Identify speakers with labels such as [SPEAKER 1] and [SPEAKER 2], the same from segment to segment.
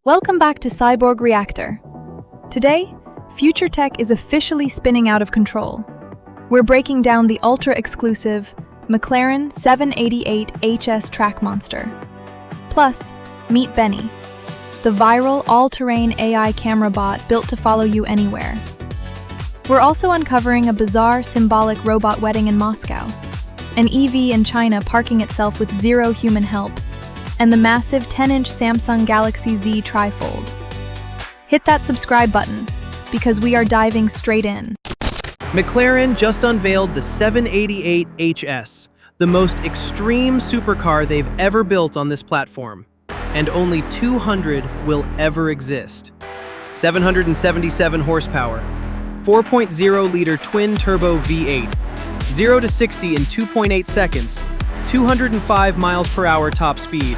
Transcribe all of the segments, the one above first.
[SPEAKER 1] Welcome back to Cyborg Reactor. Today, future tech is officially spinning out of control. We're breaking down the ultra-exclusive McLaren 788HS track monster. Plus, meet Beni, the viral all-terrain AI camera bot built to follow you anywhere. We're also uncovering a bizarre symbolic robot wedding in Moscow, an EV in China parking itself with zero human help, and the massive 10-inch Samsung Galaxy Z TriFold. Hit that subscribe button, because we are diving straight in.
[SPEAKER 2] McLaren just unveiled the 788HS, the most extreme supercar they've ever built on this platform, and only 200 will ever exist. 777 horsepower, 4.0-liter twin-turbo V8, 0 to 60 in 2.8 seconds, 205 miles per hour top speed,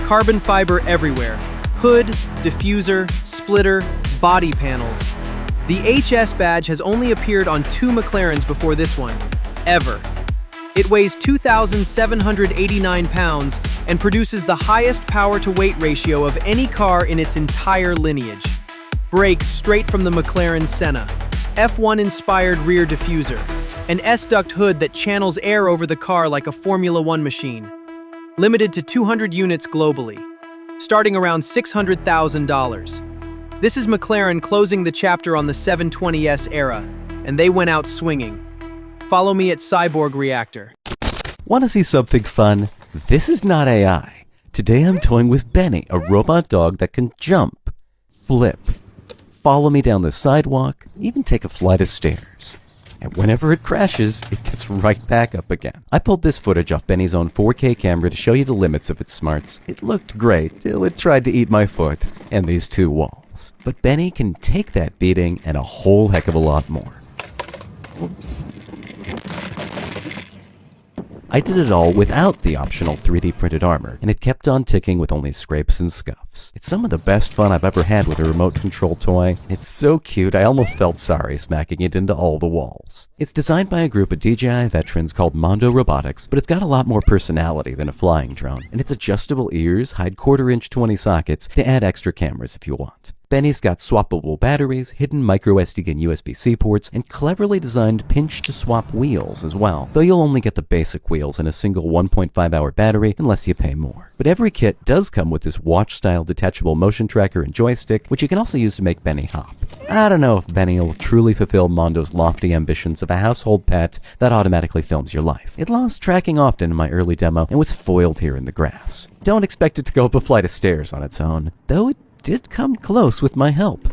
[SPEAKER 2] carbon fiber everywhere, hood, diffuser, splitter, body panels. The HS badge has only appeared on 2 McLarens before this one, ever. It weighs 2,789 pounds and produces the highest power-to-weight ratio of any car in its entire lineage. Brakes straight from the McLaren Senna, F1-inspired rear diffuser, an S-duct hood that channels air over the car like a Formula One machine. Limited to 200 units globally, starting around $600,000. This is McLaren closing the chapter on the 720S era, and they went out swinging. Follow me at Cyborg Reactor.
[SPEAKER 3] Want to see something fun? This is not AI. Today I'm toying with Beni, a robot dog that can jump, flip, follow me down the sidewalk, even take a flight of stairs. And whenever it crashes, it gets right back up again. I pulled this footage off Beni's own 4K camera to show you the limits of its smarts. It looked great till it tried to eat my foot and these 2 walls. But Beni can take that beating and a whole heck of a lot more. Oops. I did it all without the optional 3D printed armor, and it kept on ticking with only scrapes and scuffs. It's some of the best fun I've ever had with a remote control toy. It's so cute, I almost felt sorry smacking it into all the walls. It's designed by a group of DJI veterans called Robotics, but it's got a lot more personality than a flying drone, and its adjustable ears hide 1/4-inch 20 sockets to add extra cameras if you want. Beni's got swappable batteries, hidden microSD and USB-C ports, and cleverly designed pinch-to-swap wheels as well, though you'll only get the basic wheels in a single 1.5-hour battery unless you pay more. But every kit does come with this watch-style detachable motion tracker and joystick, which you can also use to make Beni hop. I don't know if Beni will truly fulfill Mondo's lofty ambitions of a household pet that automatically films your life. It lost tracking often in my early demo and was foiled here in the grass. Don't expect it to go up a flight of stairs on its own, though it did come close with my help.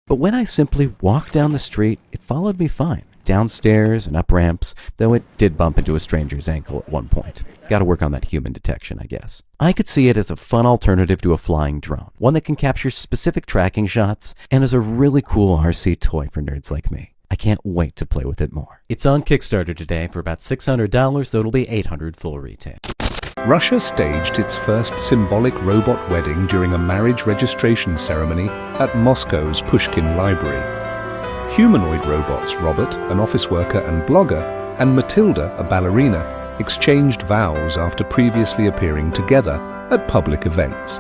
[SPEAKER 3] But when I simply walked down the street, it followed me fine. Downstairs and up ramps, though it did bump into a stranger's ankle at one point. Gotta work on that human detection, I guess. I could see it as a fun alternative to a flying drone, one that can capture specific tracking shots, and is a really cool RC toy for nerds like me. I can't wait to play with it more. It's on Kickstarter today for about $600, though it'll be $800 full retail.
[SPEAKER 4] Russia staged its first symbolic robot wedding during a marriage registration ceremony at Moscow's Pushkin Library. Humanoid robots Robert, an office worker and blogger, and Matilda, a ballerina, exchanged vows after previously appearing together at public events.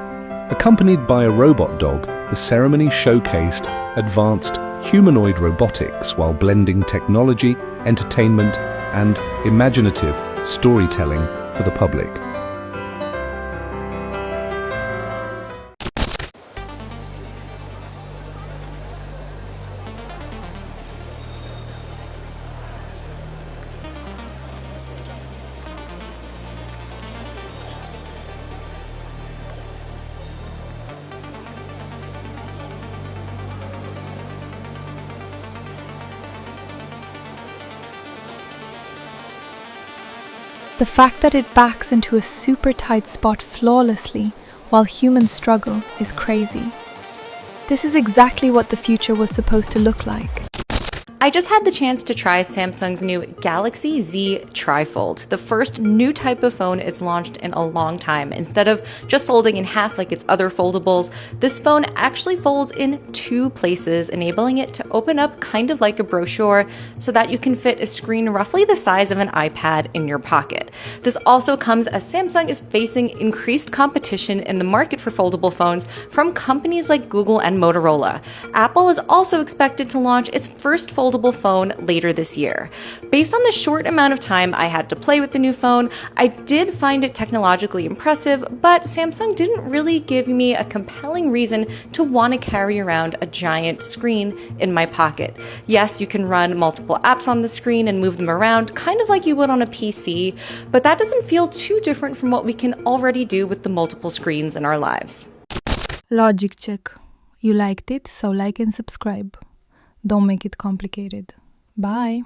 [SPEAKER 4] Accompanied by a robot dog, the ceremony showcased advanced humanoid robotics while blending technology, entertainment, and imaginative storytelling for the public.
[SPEAKER 1] The fact that it backs into a super tight spot flawlessly while humans struggle is crazy. This is exactly what the future was supposed to look like.
[SPEAKER 5] I just had the chance to try Samsung's new Galaxy Z TriFold, the first new type of phone it's launched in a long time. Instead of just folding in half like its other foldables, this phone actually folds in 2 places, enabling it to open up kind of like a brochure so that you can fit a screen roughly the size of an iPad in your pocket. This also comes as Samsung is facing increased competition in the market for foldable phones from companies like Google and Motorola. Apple is also expected to launch its first foldable phone later this year. Based on the short amount of time I had to play with the new phone, I did find it technologically impressive, but Samsung didn't really give me a compelling reason to want to carry around a giant screen in my pocket. Yes, you can run multiple apps on the screen and move them around, kind of like you would on a PC, but that doesn't feel too different from what we can already do with the multiple screens in our lives.
[SPEAKER 1] Logic check. You liked it, so like and subscribe. Don't make it complicated. Bye.